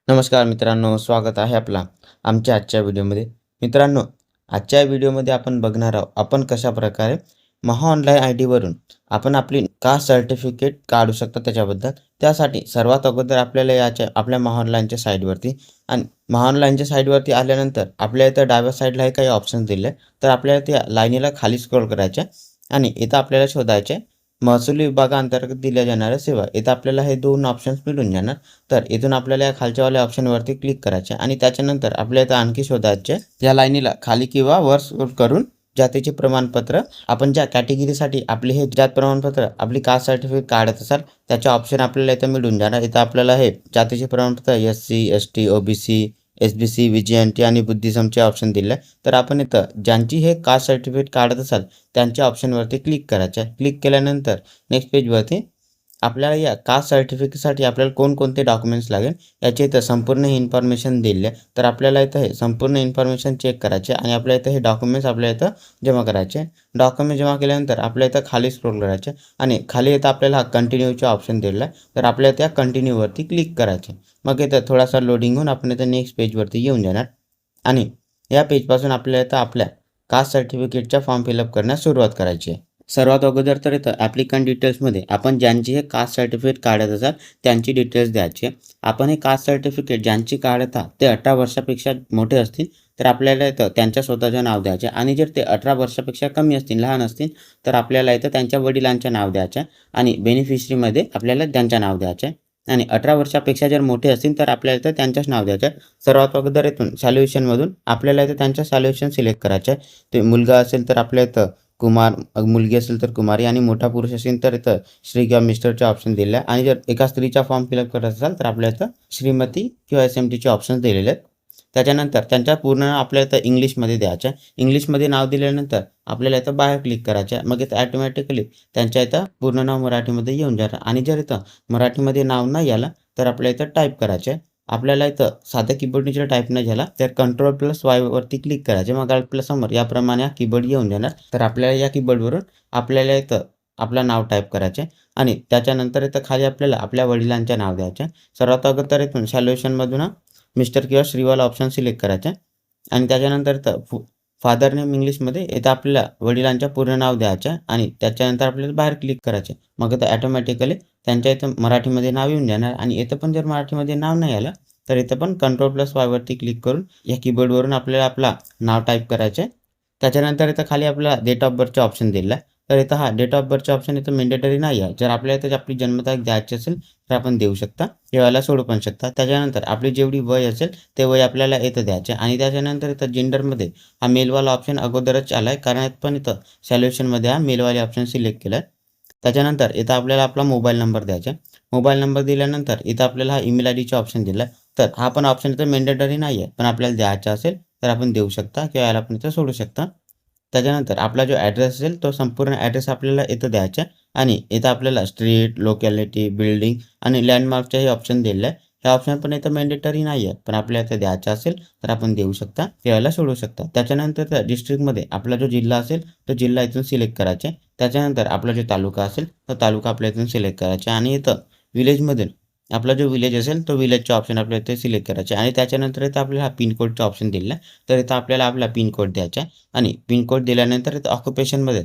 नमस्कार मित्रांनो, स्वागत आहे आपला आमच्या आजच्या व्हिडिओमध्ये. मित्रांनो, आजच्या व्हिडिओमध्ये आपण बघणार आहोत आपण कशाप्रकारे महाऑनलाईन आय डीवरून आपण आपली कास्ट सर्टिफिकेट काढू शकतो त्याच्याबद्दल. त्यासाठी सर्वात अगोदर आपल्याला आपल्या महाऑनलाईनच्या साईटवरती आणि महाऑनलाईनच्या साईटवरती आल्यानंतर आपल्या इथं डाव्या साईडला हे काही ऑप्शन्स दिले, तर आपल्याला त्या लाईनीला खाली स्क्रोल करायचे आणि इथं आपल्याला शोधायचे महसुली विभागाअंतर्गत दिल्या जाणाऱ्या सेवा. इथं आपल्याला हे 2 ऑप्शन्स मिळून जाणार. तर इथून आपल्याला या खालच्यावाल्या ऑप्शनवरती क्लिक करायचे आणि त्याच्यानंतर आपल्या इथं आणखी शोधायचे या लाईनीला खाली किंवा वर स्क्रोल करून जातीचे प्रमाणपत्र, आपण ज्या कॅटेगरीसाठी आपले हे जात प्रमाणपत्र आपली कास्ट सर्टिफिकेट काढत असाल त्याचे ऑप्शन आपल्याला इथं मिळून जाणार. इथं आपल्याला हे जातीचे प्रमाणपत्र SC ST OBC SBC VGNT आणि बुद्धिझमचे ऑप्शन दिले. तर आपण इथं ज्यांची हे कास्ट सर्टिफिकेट काढत असाल त्यांच्या ऑप्शनवरती क्लिक करायचं. क्लिक केल्यानंतर नेक्स्ट पेजवरती आपल्याला या कास्ट सर्टिफिकेटसाठी आपल्याला कोणकोणते डॉक्युमेंट्स लागेल याची इथं संपूर्ण इन्फॉर्मेशन दिली आहे. तर आपल्याला इथं हे संपूर्ण इन्फॉर्मेशन चेक करायचे आणि आपल्या इथं हे डॉक्युमेंट्स आपल्या इथं जमा करायचे. डॉक्युमेंट जमा केल्यानंतर आपल्या इथं खाली स्क्रोल करायचे आणि खाली इथं आपल्याला कंटिन्यूचे ऑप्शन दिलेला आहे. तर आपल्या त्या कंटिन्यूवरती क्लिक करायचे. मग इथं थोडासा लोडिंग होऊन आपण इथं नेक्स्ट पेजवरती येऊन जाणार आणि या पेजपासून आपल्याला इथं आपल्या कास्ट सर्टिफिकेटचा फॉर्म फिलअप करण्यास सुरुवात करायची आहे. सर्वात अगोदर तर इथं ॲप्लिकंट डिटेल्समध्ये आपण ज्यांची हे कास्ट सर्टिफिकेट काढत असाल त्यांची डिटेल्स द्यायची. आपण हे कास्ट सर्टिफिकेट ज्यांची काढत आहात ते 18 वर्षापेक्षा मोठे असतील तर आपल्याला इथं त्यांच्या स्वतःचं नाव द्यायचे आणि जर ते 18 वर्षापेक्षा कमी असतील, लहान असतील तर आपल्याला इथं त्यांच्या वडिलांचं नाव द्यायचं आणि बेनिफिशरीमध्ये आपल्याला त्यांचं नाव द्यायचं आणि 18 वर्षापेक्षा जर मोठे असतील तर आपल्याला इथं त्यांचंच नाव द्यायचं. सर्वात अगोदर इथून सॉल्युशनमधून आपल्याला इथं त्यांचं सॉल्युशन सिलेक्ट करायचं आहे. ते मुलगा असेल तर आपल्या इथं कुमार, मुलगी असेल तर कुमारी आणि मोठा पुरुष असेल तर इथं श्री किंवा मिस्टरचे ऑप्शन दिले आहे आणि जर एका स्त्रीचा फॉर्म फिलअप करत असाल तर आपल्या इथं श्रीमती किंवा SMTचे ऑप्शन्स दिलेले आहेत. त्याच्यानंतर त्यांच्या पूर्ण नाव आपल्याला इथं इंग्लिशमध्ये द्यायचं आहे. इंग्लिशमध्ये नाव दिल्यानंतर आपल्याला इथं बाहेर क्लिक करायचं आहे. मग इथं ॲटोमॅटिकली त्यांच्या इथं पूर्ण नाव मराठीमध्ये येऊन जाणार आणि जर इथं मराठीमध्ये नाव नाही आलं तर आपल्या इथं टाईप करायचं आहे. आपल्याला इथं साध्या कीबोर्डने जर टाईप नाही झाला तर Ctrl+Y वरती क्लिक करायचे. मग आपल्यासमोर याप्रमाणे हा कीबोर्ड येऊन जाणार. तर आपल्याला या कीबोर्डवरून आपल्याला इथं आपलं नाव टाईप करायचे आणि त्याच्यानंतर इथं खाली आपल्याला आपल्या वडिलांचे नाव द्यायचे. सर्वात अगोदर इथून सॉल्युशनमधून मिस्टर किंवा श्रीवाला ऑप्शन सिलेक्ट करायचे आणि त्याच्यानंतर इथं फादर नेम इंग्लिशमध्ये इथं आपल्याला वडिलांच्या पूर्ण नाव द्यायचं आणि त्याच्यानंतर आपल्याला बाहेर क्लिक करायचे. मग इथं ॲटोमॅटिकली त्यांच्या इथं मराठीमध्ये नाव येऊन जाणार आणि इथं पण जर मराठीमध्ये नाव नाही आलं तर इथं पण Ctrl+Y वरती क्लिक करून या कीबोर्डवरून आपल्याला आपला नाव टाईप करायचे. त्याच्यानंतर इथं खाली आपल्याला डेट ऑफ बर्थचे ऑप्शन दिलं आहे. तर इथं हा डेट ऑफ बर्थचे ऑप्शन इथं मॅन्डेटरी नाही आहे. जर आपल्याला इथं आपली जन्मतारीख द्यायची असेल तर आपण देऊ शकता, ठेवायला सोडू पण शकता. त्याच्यानंतर आपली जेवढी वय असेल ते वय आपल्याला इथं द्यायचे आणि त्याच्यानंतर इथं जेंडरमध्ये हा मेलवाला ऑप्शन अगोदरच आला आहे कारण पण इथं सॉल्युशनमध्ये हा मेलवाले ऑप्शन सिलेक्ट केला आहे. त्याच्यानंतर इथं आपल्याला आपला मोबाईल नंबर द्यायचा. मोबाईल नंबर दिल्यानंतर इथं आपल्याला हा ईमेल IDचा ऑप्शन दिला आहे. तर हा पण ऑप्शन इथं मॅन्डेटरी नाही आहे, पण आपल्याला द्यायचा असेल तर आपण देऊ शकता किंवा याला पण इथं सोडू शकता. त्याच्यानंतर आपला जो ॲड्रेस असेल तो संपूर्ण ॲड्रेस आपल्याला इथं द्यायचा आणि इथं आपल्याला स्ट्रीट, लोकॅलिटी, बिल्डिंग आणि लँडमार्कचेही ऑप्शन दिले आहे. हे ऑप्शन पण इथं मॅन्डेटरी नाही आहे, पण आपल्याला इथं द्यायचं असेल तर आपण देऊ शकता किंवा याला सोडू शकता. त्याच्यानंतर डिस्ट्रिक्टमध्ये आपला जो जिल्हा असेल तो जिल्हा इथून सिलेक्ट करायचा. त्याच्यानंतर आपला जो तालुका असेल तो तालुका आपल्या इथून सिलेक्ट करायचा आणि इथं विलेजमधून आपला जो विलेज असेल तो विलेजचा ऑप्शन आपल्या इथे सिलेक्ट करायचा आणि त्याच्यानंतर इथं आपल्याला हा पिनकोडचा ऑप्शन दिला आहे. तर इथं आपल्याला आपला पिनकोड द्यायचा आणि पिनकोड दिल्यानंतर इथं ऑक्युपेशनमध्ये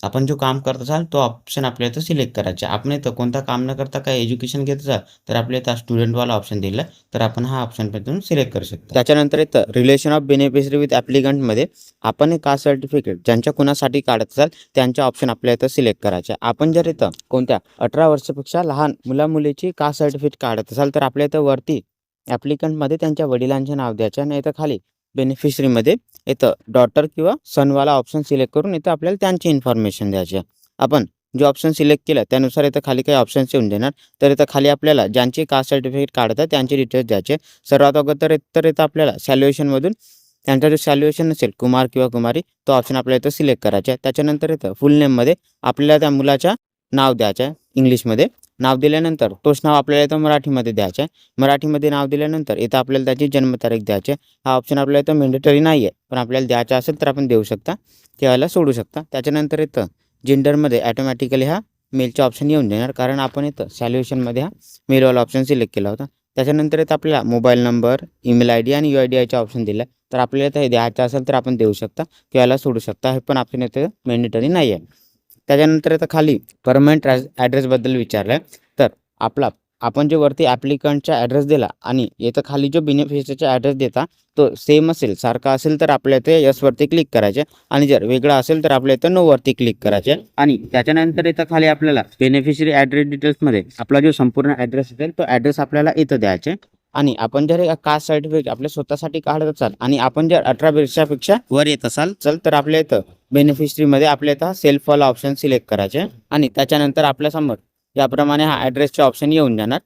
आपण जो काम करत असाल तो ऑप्शन आपल्या इथं सिलेक्ट करायचा. आपण इथं कोणता काम न करता काय एज्युकेशन घेत असाल तर आपल्या इथं स्टुडंटवाला ऑप्शन दिला तर आपण हा ऑप्शन पण सिलेक्ट करू शकतो. त्याच्यानंतर इथं रिलेशन ऑफ बेनिफिशरी विथ ॲप्लिकंटमध्ये आपण हे कास्ट सर्टिफिकेट ज्यांच्या कुणासाठी काढत असाल त्यांचे ऑप्शन आपल्या इथं सिलेक्ट करायचे. आपण जर इथं कोणत्या 18 वर्षापेक्षा लहान मुला-मुलीची कास्ट सर्टिफिकेट काढत असाल तर आपल्या इथं वरती ॲप्लिकंटमध्ये त्यांच्या वडिलांचे नाव द्यायचे आणि इथं खाली बेनिफिशरीमध्ये इथं डॉटर किंवा सनवाला ऑप्शन सिलेक्ट करून इथं आपल्याला त्यांची इन्फॉर्मेशन द्यायची आहे. आपण जो ऑप्शन सिलेक्ट केला त्यानुसार इथं खाली काही ऑप्शन्स येऊन देणार. तर इथं खाली आपल्याला ज्यांची कास्ट सर्टिफिकेट काढत आहे त्यांची डिटेल्स द्यायचे. सर्वात अगोदर तर इथं आपल्याला सॉल्युशनमधून त्यांचा जो सॉल्युशन असेल कुमार किंवा कुमारी तो ऑप्शन आपल्याला इथं सिलेक्ट करायचा आहे. त्याच्यानंतर इथं फुल नेममध्ये आपल्याला त्या मुलाच्या नाव द्यायचं आहे. इंग्लिशमध्ये नाव दिल्यानंतर तोच नाव आपल्याला इथं मराठीमध्ये द्यायचं आहे. मराठीमध्ये नाव दिल्यानंतर इथं आपल्याला त्याची जन्मतारीख द्यायची. हा ऑप्शन आपल्याला इथं मॅन्डेटरी नाही आहे, पण आपल्याला द्यायचा असेल तर आपण देऊ शकता किंवा याला सोडू शकता. त्याच्यानंतर इथं जेंडरमध्ये ॲटोमॅटिकली हा मेलचा ऑप्शन येऊन देणार कारण आपण इथं सॉल्युशनमध्ये हा मेलवाला ऑप्शन सिलेक्ट केला होता. त्याच्यानंतर इथं आपल्याला mobile number, email I D आणि UIDचा ऑप्शन दिला आहे. तर आपल्याला इथं हे द्यायचं असेल तर आपण देऊ शकता किंवा याला सोडू शकता. हे पण ऑप्शन इथं मॅन्डेटरी नाही आहे. त्याच्यानंतर इथं खाली परमनंट ॲड्रेसबद्दल विचारलं आहे. तर आपण जो वरती ॲप्लिकंटचा ॲड्रेस दिला आणि इथं खाली जो बेनिफिशियरीचा ॲड्रेस देता तो सेम असेल, सारखा असेल तर आपल्या इथे यसवरती क्लिक करायचे आणि जर वेगळा असेल तर आपल्या इथं नोवरती क्लिक करायचे. आणि त्याच्यानंतर इथं खाली आपल्याला बेनिफिशियरी ॲड्रेस डिटेल्समध्ये आपला जो संपूर्ण ॲड्रेस असेल तो ॲड्रेस आपल्याला इथं द्यायचे. आणि आपण जर कास्ट सर्टिफिकेट आपल्या स्वतःसाठी काढत असाल आणि आपण जर 18 वर्षापेक्षा वर येत असाल तर आपल्या इथं बेनिफिशरीमध्ये आपल्या इथं सेल्फ वाला ऑप्शन सिलेक्ट करायचे आणि त्याच्यानंतर आपल्यासमोर याप्रमाणे हा ॲड्रेसचा ऑप्शन येऊन जाणार.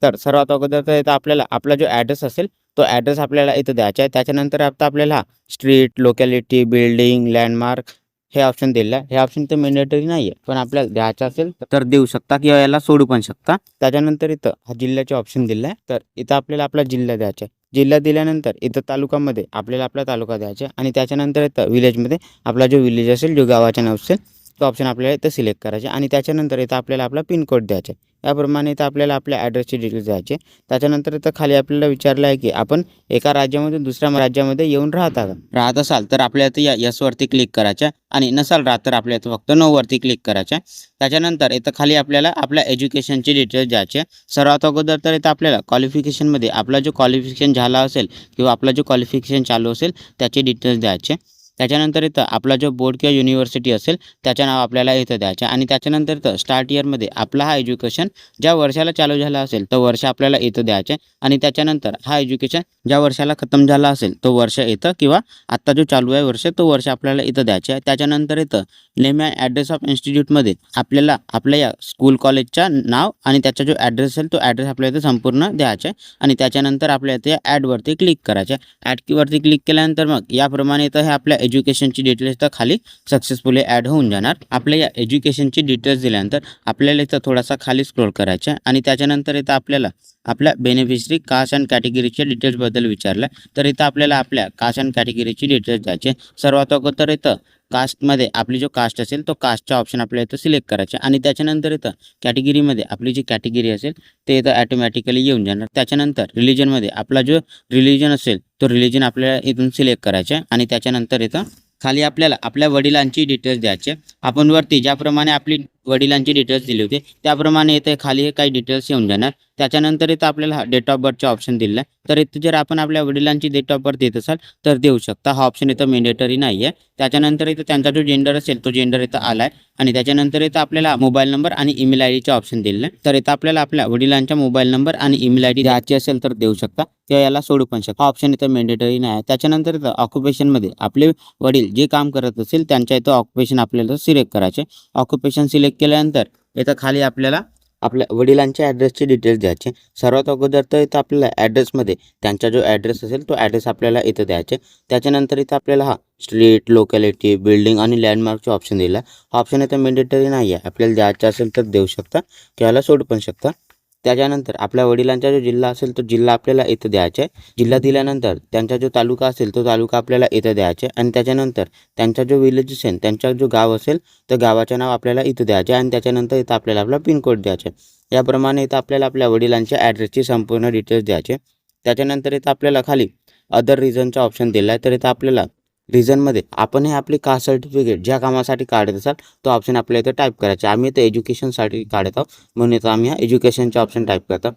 तर सर्वात अगोदर तर इथं आपल्याला आपला जो ॲड्रेस असेल तो ॲड्रेस आपल्याला इथं द्यायचा आहे. त्याच्यानंतर आता आपल्याला स्ट्रीट, लोकॅलिटी, बिल्डिंग, लँडमार्क हे ऑप्शन दिलं आहे. हे ऑप्शन तर मॅन्डेटरी नाही आहे, पण आपल्याला द्यायचं असेल तर देऊ शकता किंवा याला सोडू पण शकता. त्याच्यानंतर इथं हा जिल्ह्याचे ऑप्शन दिलं आहे. तर इथं आपल्याला आपला जिल्हा द्यायचा आहे. जिल्हा दिल्यानंतर इथं तालुक्यामध्ये आपल्याला आपला तालुका द्यायचा आहे आणि त्याच्यानंतर इथं विलेजमध्ये आपला जो विलेज असेल, जो गावाचे नाव असेल तो ऑप्शन आपल्याला इथं सिलेक्ट करायचे आणि त्याच्यानंतर इथं आपल्याला आपला पिनकोड द्यायचा आहे. याप्रमाणे इथं आपल्याला आपल्या ॲड्रेसची डिटेल्स द्यायचे. त्याच्यानंतर इथं खाली आपल्याला विचारलं आहे की आपण एका राज्यामधून दुसऱ्या राज्यामध्ये येऊन राहत असाल तर आपल्या इथं या यसवरती क्लिक करायचं आणि नसाल राहत तर आपल्या इथं फक्त नोवरती क्लिक करायचं. त्याच्यानंतर इथं खाली आपल्याला आपल्या एज्युकेशनची डिटेल्स द्यायचे. सर्वात अगोदर तर इथं आपल्याला क्वालिफिकेशनमध्ये आपला जो क्वालिफिकेशन झाला असेल किंवा आपला जो क्वालिफिकेशन चालू असेल त्याचे डिटेल्स द्यायचे. त्याच्यानंतर इथं आपला जो बोर्ड किंवा युनिव्हर्सिटी असेल त्याचं नाव आपल्याला इथं द्यायचं आणि त्याच्यानंतर इथं स्टार्ट इयरमध्ये आपला हा एज्युकेशन ज्या वर्षाला चालू झाला असेल तो वर्ष आपल्याला इथं द्यायचे आणि त्याच्यानंतर हा एज्युकेशन ज्या वर्षाला खतम झाला असेल तो वर्ष इथं किंवा आत्ता जो चालू आहे वर्ष तो वर्ष आपल्याला इथं द्यायचे आहे. त्याच्यानंतर इथं नेम अँड ॲड्रेस ऑफ इन्स्टिट्यूटमध्ये आपल्याला आपल्या या स्कूल कॉलेजचा नाव आणि त्याचा जो ॲड्रेस असेल तो ॲड्रेस आपल्या इथं संपूर्ण द्यायचा आहे आणि त्याच्यानंतर आपल्या इथे ॲडवरती क्लिक करायचं. ॲडवरती क्लिक केल्यानंतर मग याप्रमाणे इथं हे आपल्या एज्युकेशनची डिटेल्स तर खाली सक्सेसफुली ॲड होऊन जाणार. आपल्या या एज्युकेशनची डिटेल्स दिल्यानंतर आपल्याला इथं थोडासा खाली स्क्रोल करायचा आणि त्याच्यानंतर इथं आपल्याला आपल्या बेनिफिशरी कास्ट अँड कॅटेगरीच्या डिटेल्सबद्दल विचारलं तर इथं आपल्याला आपल्या कास्ट अँड कॅटेगरीची डिटेल्स द्यायचे. सर्वात अगोदर इथं कास्टमध्ये आपली जो कास्ट असेल तो कास्टचा ऑप्शन आपल्याला इथं सिलेक्ट करायचा आणि त्याच्यानंतर इथं कॅटेगरीमध्ये आपली जी कॅटेगरी असेल ते इथं ॲटोमॅटिकली येऊन जाणार. त्याच्यानंतर रिलिजनमध्ये आपला जो रिलिजन असेल तो रिलिजन आपल्याला इथून सिलेक्ट करायचा आणि त्याच्यानंतर इथं खाली आपल्याला आपल्या वडिलांची डिटेल्स द्यायचे. आपण वरती ज्याप्रमाणे आपली वडिलांची डिटेल्स दिली होती त्याप्रमाणे इथे खाली काही डिटेल्स येऊन जाणार. त्याच्यानंतर इथं आपल्याला डेट ऑफ बर्थचा ऑप्शन दिला आहे. तर इथं जर आपण आपल्या वडिलांची डेट ऑफ बर्थ देत असाल तर देऊ शकता. हा ऑप्शन इथं मॅन्डेटरी नाही आहे. त्याच्यानंतर इथं त्यांचा जो जेंडर असेल तो जेंडर इथं आला आहे आणि त्याच्यानंतर इथं आपल्याला मोबाईल नंबर आणि ईमेल आय डीचा ऑप्शन दिला आहे. तर इथं आपल्याला आपल्या वडिलांचा मोबाईल नंबर आणि ईमेल आय डी द्यायची असेल तर देऊ शकता किंवा याला सोडू पण शकता. हा ऑप्शन इथं मॅन्डेटरी नाही आहे. त्याच्यानंतर इथं ऑक्युपेशनमध्ये आपले वडील जे काम करत असेल त्यांच्या इथं ऑक्युपेशन आपल्याला सिलेक्ट करायचे. ऑक्युपेशन सिलेक्ट केल्यानंतर इथं खाली आपल्याला आपल्या वडिलांच्या ॲड्रेसचे डिटेल्स द्यायचे. सर्वात अगोदर तर इथं आपल्याला ॲड्रेसमध्ये त्यांचा जो ॲड्रेस असेल तो ॲड्रेस आपल्याला इथं द्यायचे. त्याच्यानंतर इथं आपल्याला हा स्ट्रीट, लोकॅलिटी, बिल्डिंग आणि लँडमार्कचा ऑप्शन दिला. हा ऑप्शन इथं मॅन्डेटरी नाही आहे. आपल्याला द्यायचा असेल तर देऊ शकता किंवा याला सोडू पण शकता. त्याच्यानंतर आपल्या वडिलांचा जो जिल्हा असेल तो जिल्हा आपल्याला इथं द्यायचा आहे. जिल्हा दिल्यानंतर त्यांचा जो तालुका असेल तो तालुका आपल्याला इथं द्यायचा आहे आणि त्याच्यानंतर त्यांचा जो विलेज असेल त्यांचा जो गाव असेल तर गावाचं नाव आपल्याला इथं द्यायचं आहे आणि त्याच्यानंतर इथं आपल्याला आपला पिनकोड द्यायचा आहे. याप्रमाणे इथं आपल्याला आपल्या वडिलांच्या ॲड्रेसची संपूर्ण डिटेल्स द्यायचे. त्याच्यानंतर इथं आपल्याला खाली अदर रिझनचा ऑप्शन दिला आहे. तर इथं आपल्याला रिझनमध्ये आपण हे आपली कास्ट सर्टिफिकेट ज्या कामासाठी काढत असाल तो ऑप्शन आपल्या इथं टाईप करायचा. आम्ही इथं एज्युकेशनसाठी काढत आहोत म्हणून इथं आम्ही हा एज्युकेशनचा ऑप्शन टाईप करतो.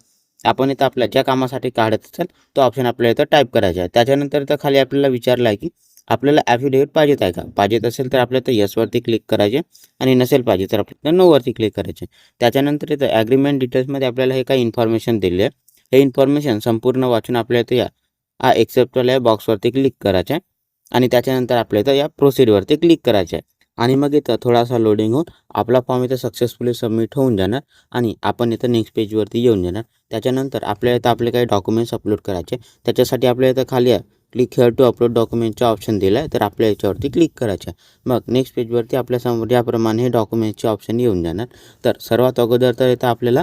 आपण इथं आपल्या ज्या कामासाठी काढत असाल तो ऑप्शन आपल्या इथं टाईप करायचा आहे. त्याच्यानंतर इथं खाली आपल्याला विचारलं आहे की आपल्याला ॲफिडेविट पाहिजेत आहे का. पाहिजेत असेल तर आपल्या इथं यसवरती क्लिक करायचे आणि नसेल पाहिजे तर आपल्याला नोवरती क्लिक करायचे. त्याच्यानंतर इथं ॲग्रीमेंट डिटेल्समध्ये आपल्याला हे काही इन्फॉर्मेशन दिली आहे. हे इन्फॉर्मेशन संपूर्ण वाचून आपल्या इथं या एक्सेप्टवाल्या बॉक्सवरती क्लिक करायचं आहे आणि त्याच्यानंतर आपल्या इथं या प्रोसीडवरती क्लिक करायचं आहे आणि मग इथं थोडासा लोडिंग होऊन आपला फॉर्म इथं सक्सेसफुली सबमिट होऊन जाणार आणि आपण इथं नेक्स्ट पेजवरती येऊन जाणार. त्याच्यानंतर आपल्या इथं आपले काही डॉक्युमेंट्स अपलोड करायचे. त्याच्यासाठी आपल्या इथं खाली क्लिक हिअर टू अपलोड डॉक्युमेंटचा ऑप्शन दिला आहे. तर आपल्या याच्यावरती क्लिक करायचं. मग नेक्स्ट पेजवरती आपल्यासमोर याप्रमाणे हे डॉक्युमेंटचे ऑप्शन येऊन जाणार. तर सर्वात अगोदर तर इथं आपल्याला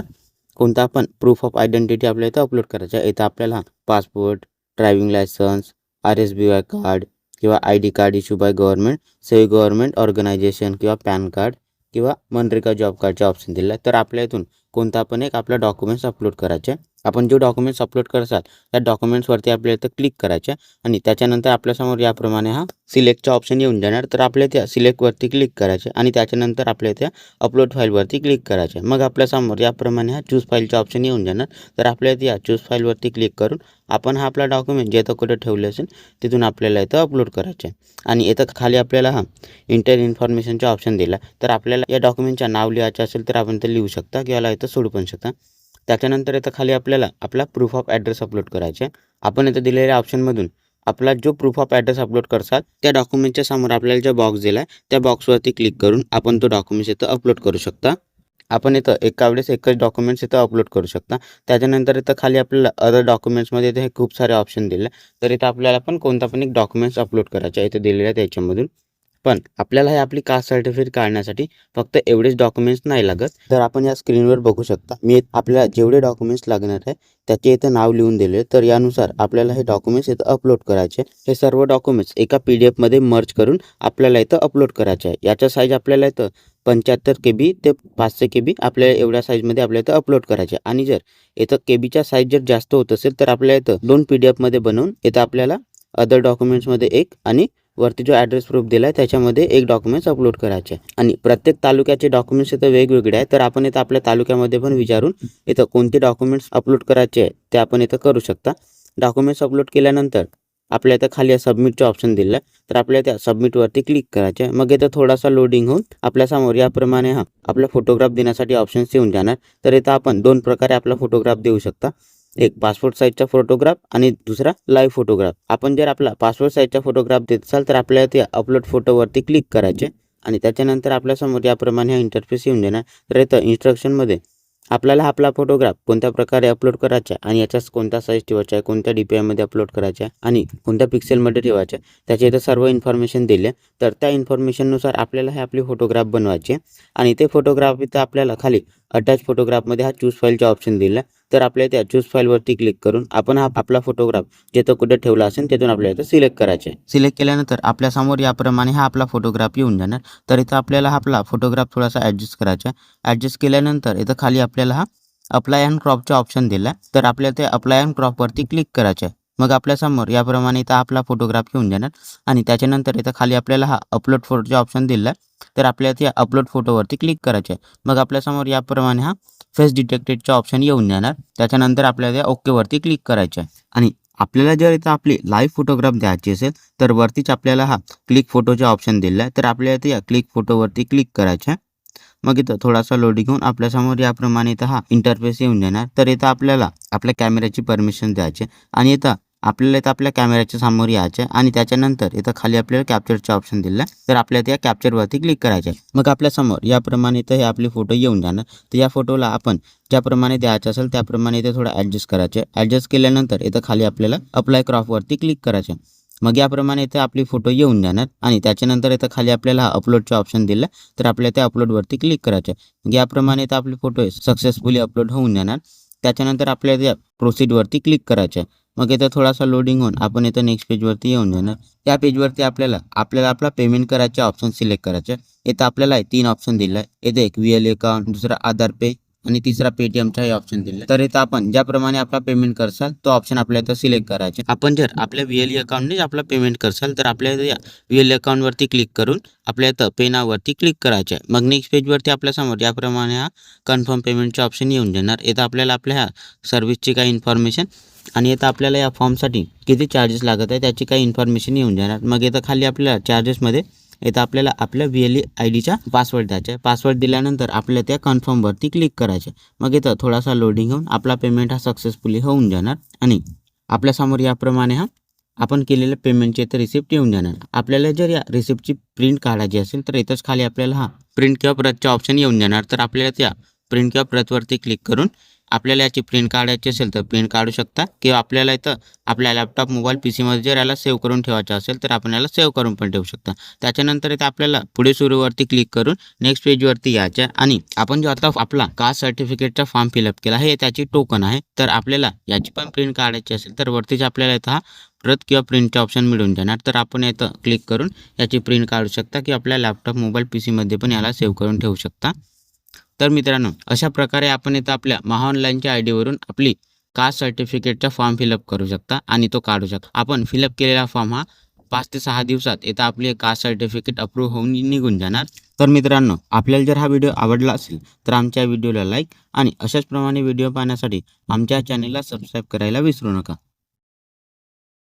कोणता पण प्रूफ ऑफ आयडेंटिटी आपल्या इथं अपलोड करायचा. इथं आपल्याला passport, driving licence, RSBI card किंवा ID card issue by government, semi government organisation किंवा पॅन कार्ड किंवा मनरेगा जॉब कार्डचा ऑप्शन दिला आहे. तर आपल्या इथून कोणता पण एक आपला डॉक्युमेंट्स अपलोड करायचे. आपण जे डॉक्युमेंट्स अपलोड करसाल त्या डॉक्युमेंट्सवरती आपल्याला इथं क्लिक करायचे आणि त्याच्यानंतर आपल्यासमोर याप्रमाणे हा सिलेक्टचा ऑप्शन येऊन जाणार. तर आपल्या त्या सिलेक्टवरती क्लिक करायचे आणि त्याच्यानंतर आपल्या त्या अपलोड फाईलवरती क्लिक करायचे. मग आपल्यासमोर याप्रमाणे हा चूज फाईलचा ऑप्शन येऊन जाणार. तर आपल्याला या चूज फाईलवरती क्लिक करून आपण हा आपला डॉक्युमेंट जे कुठे ठेवले असेल तिथून आपल्याला इथं अपलोड करायचे आणि इथं खाली आपल्याला हा इंटर इन्फॉर्मेशनचा ऑप्शन दिला. तर आपल्याला या डॉक्युमेंटचं नाव लिहायचं असेल तर आपण ते लिहू शकता किंवा इथं सोडू पण शकता. त्याच्यानंतर इथं खाली आपल्याला आपला प्रूफ ऑफ ॲड्रेस अपलोड करायचा आहे. आपण इथं दिलेल्या ऑप्शनमधून आपला जो प्रूफ ऑफ ॲड्रेस अपलोड करसाल त्या डॉक्युमेंटच्या समोर आपल्याला जो बॉक्स दिला आहे त्या बॉक्सवरती क्लिक करून आपण तो डॉक्युमेंट्स इथं अपलोड करू शकता. आपण इथं एका वेळेस एकच डॉक्युमेंट्स इथं अपलोड करू शकता. त्याच्यानंतर इथं खाली आपल्याला अदर डॉक्युमेंट्समध्ये इथे खूप सारे ऑप्शन दिले. तर इथं आपल्याला पण कोणता पण एक डॉक्युमेंट्स अपलोड करायचा आहे इथं दिलेल्या त्याच्यामधून. पण आपल्याला हे आपली कास्ट सर्टिफिकेट काढण्यासाठी फक्त एवढेच डॉक्युमेंट्स नाही लागत. तर आपण या स्क्रीनवर बघू शकता मी आपल्याला जेवढे डॉक्युमेंट्स लागणार आहे त्याचे इथं नाव लिहून दिले. तर यानुसार आपल्याला हे डॉक्युमेंट्स इथं अपलोड करायचे. हे सर्व डॉक्युमेंट्स एका PDF मध्ये मर्ज करून आपल्याला इथं अपलोड करायचे आहे. याचा साईज आपल्याला इथं 75 KB ते 500 KB आपल्याला एवढ्या साईजमध्ये आपल्याला इथं अपलोड करायचे. आणि जर इथं KBचा साईज जर जास्त होत असेल तर आपल्याला इथं 2 PDF मध्ये बनवून इथं आपल्याला अदर डॉक्युमेंट्समध्ये एक आणि वरती जो ॲड्रेस प्रूफ दिला आहे त्याच्यामध्ये एक डॉक्युमेंट्स अपलोड करायचे. आणि प्रत्येक तालुक्याचे डॉक्युमेंट्स इथं वेगवेगळे आहे. तर आपण इथं आपल्या तालुक्यामध्ये पण विचारून इथं कोणते डॉक्युमेंट्स अपलोड करायचे आहे ते आपण इथं करू शकता. डॉक्युमेंट्स अपलोड केल्यानंतर आपल्या इथं खाली सबमिटचे ऑप्शन दिलं आहे. तर आपल्या त्या सबमिटवरती क्लिक करायचे. मग इथं थोडासा लोडिंग होऊन आपल्यासमोर याप्रमाणे हा आपला फोटोग्राफ देण्यासाठी ऑप्शन्स येऊन जाणार. तर इथं आपण 2 प्रकारे आपला फोटोग्राफ देऊ शकता. एक पासपोर्ट साईजचा फोटोग्राफ आणि दुसरा लाईव्ह फोटोग्राफ. आपण जर आपला पासपोर्ट साईजचा फोटोग्राफ देत असाल तर आपल्याला ते अपलोड फोटोवरती क्लिक करायचे आणि त्याच्यानंतर आपल्यासमोर याप्रमाणे हा इंटरफेस येऊन देणार. तर इथं इन्स्ट्रक्शनमध्ये आपल्याला आपला फोटोग्राफ कोणत्या प्रकारे अपलोड करायचा आहे आणि याचा कोणता साईज ठेवायचा आहे, कोणत्या DPIमध्ये अपलोड करायचा आहे आणि कोणत्या पिक्सेलमध्ये ठेवायचं आहे त्याचे इथं सर्व इन्फॉर्मेशन दिले. तर त्या इन्फॉर्मेशननुसार आपल्याला हे आपली फोटोग्राफ बनवायचे आणि ते फोटोग्राफ इथं आपल्याला खाली अटॅच फोटोग्राफमध्ये हा चूज फाईलचा ऑप्शन दिला. तर आपल्या त्या चूज फाईलवरती क्लिक करून आपण हा आपला फोटोग्राफ जिथं कुठे ठेवला असेल तिथून आपल्याला इथं सिलेक्ट करायचे. सिलेक्ट केल्यानंतर आपल्यासमोर याप्रमाणे हा आपला फोटोग्राफ येऊन जाणार. तर इथं आपल्याला हा आपला फोटोग्राफ थोडासा ॲडजस्ट करायचा. ॲडजस्ट केल्यानंतर इथं खाली आपल्याला हा अप्लाय अँड क्रॉपचा ऑप्शन दिला. तर आपल्याला ते अप्लाय अँड क्रॉपवरती क्लिक करायचं आहे. मग आपल्यासमोर याप्रमाणे इथं आपला फोटोग्राफ येऊन जाणार आणि त्याच्यानंतर इथं खाली आपल्याला हा अपलोड फोटोचा ऑप्शन दिला. तर आपल्याला त्या अपलोड फोटोवरती क्लिक करायचं आहे. मग आपल्यासमोर याप्रमाणे हा फेस डिटेक्टेडचा ऑप्शन येऊन जाणार. त्याच्यानंतर आपल्याला ओकेवरती क्लिक करायचं आहे आणि आपल्याला जर इथं आपली लाईव्ह फोटोग्राफ द्यायची असेल तर वरतीच आपल्याला हा क्लिक फोटोचा ऑप्शन दिला आहे. तर आपल्याला इथं या क्लिक फोटोवरती क्लिक करायचं आहे. मग इथं थोडासा लोडिंग होऊन आपल्यासमोर याप्रमाणे इथं हा इंटरफेस येऊन जाणार. तर इथं आपल्याला आपल्या कॅमेऱ्याची परमिशन द्यायची आणि इथं आपल्याला इथं आपल्या कॅमेऱ्याच्या समोर यायचं आहे आणि त्याच्यानंतर इथं खाली आपल्याला कॅप्चरचा ऑप्शन दिला. तर आपल्याला त्या कॅप्चरवरती क्लिक करायचं आहे. मग आपल्यासमोर याप्रमाणे इथं हे आपली फोटो येऊन जाणार. तर या फोटोला आपण ज्याप्रमाणे द्यायचं असेल त्याप्रमाणे इथे थोडं ॲडजस्ट करायचं आहे. ॲडजस्ट केल्यानंतर इथं खाली आपल्याला अप्लाय क्रॉपवरती क्लिक करायचं आहे. मग याप्रमाणे इथे आपली फोटो येऊन जाणार आणि त्याच्यानंतर इथं खाली आपल्याला अपलोडचा ऑप्शन दिला. तर आपल्याला त्या अपलोडवरती क्लिक करायचं आहे. मग याप्रमाणे इथं आपली फोटो सक्सेसफुली अपलोड होऊन जाणार. त्याच्यानंतर आपल्याला त्या प्रोसीडवरती क्लिक करायचं आहे. मग इथं थोडासा लोडिंग होऊन आपण इथं नेक्स्ट पेजवरती येऊन जाणार. त्या पेजवरती आपल्याला आपला पेमेंट करायचे ऑप्शन सिलेक्ट करायचे. इथं आपल्याला 3 ऑप्शन दिला आहे. इथे एक VL अकाउंट, दुसरा आधार पे आणि तिसरा पेटीएमचा हे ऑप्शन दिला. तर इथं आपण ज्याप्रमाणे आपला पेमेंट करसाल तो ऑप्शन आपल्या इथं सिलेक्ट करायचे. आपण जर आपल्या VL अकाउंटने आपला पेमेंट करसाल तर आपल्या या VL अकाउंटवरती क्लिक करून आपल्या इथं पे नाववरती क्लिक करायचे आहे. मग नेक्स्ट पेजवरती आपल्यासमोर याप्रमाणे हा कन्फर्म पेमेंटचे ऑप्शन येऊन जाणार. इथं आपल्याला आपल्या ह्या सर्व्हिसची काही इन्फॉर्मेशन आणि इथं आपल्याला या फॉर्मसाठी किती चार्जेस लागत आहे त्याची काही इन्फॉर्मेशन येऊन जाणार. मग इथं खाली आपल्याला चार्जेसमध्ये इथं आपल्याला आपल्या VL IDचा पासवर्ड द्यायचा आहे. पासवर्ड दिल्यानंतर आपल्या त्या कन्फर्मवरती क्लिक करायचे. मग इथं थोडासा लोडिंग होऊन आपला पेमेंट हा सक्सेसफुली होऊन जाणार आणि आपल्यासमोर याप्रमाणे हा आपण केलेल्या पेमेंटची इथं रिसिप्ट येऊन जाणार. आपल्याला जर या रिसिप्टची प्रिंट काढायची असेल तर इथंच खाली आपल्याला हा प्रिंट किंवा प्रतचा ऑप्शन येऊन जाणार. तर आपल्याला त्या प्रिंट किंवा प्रतवरती क्लिक करून आपल्याला याची प्रिंट काढायची असेल तर प्रिंट काढू शकता किंवा आपल्याला इथं आपल्या लॅपटॉप मोबाईल PCमध्ये जर याला सेव्ह करून ठेवायचं असेल तर आपण याला सेव्ह करून पण ठेवू शकता. त्याच्यानंतर इथं आपल्याला पुढे सुरूवरती क्लिक करून नेक्स्ट पेजवरती यायचं आणि आपण जो आता आपला कास्ट सर्टिफिकेटचा फॉर्म फिलअप केला हे त्याची टोकन आहे. तर आपल्याला याची पण प्रिंट काढायची असेल तर वरतीच आपल्याला इथं हा प्रत किंवा प्रिंटचे ऑप्शन मिळून जाणार. तर आपण इथं क्लिक करून याची प्रिंट काढू शकता किंवा आपल्या लॅपटॉप मोबाईल PCमध्ये पण याला सेव्ह करून ठेवू शकता. तर मित्रांनो अशा प्रकारे आपण इथं आपल्या महाऑनलाईनच्या ID वरून आपली कास्ट सर्टिफिकेटचा फॉर्म फिलअप करू शकता आणि तो काढू शकता. आपण फिलअप केलेला फॉर्म हा 5 ते 6 दिवसात इथं आपले कास्ट सर्टिफिकेट अप्रूव्ह होऊन निघून जाणार. तर मित्रांनो, आपल्याला जर हा व्हिडिओ आवडला असेल तर आमच्या व्हिडिओला लाईक आणि अशाच प्रमाणे व्हिडिओ पाहण्यासाठी आमच्या चॅनलला सबस्क्राईब करायला विसरू नका.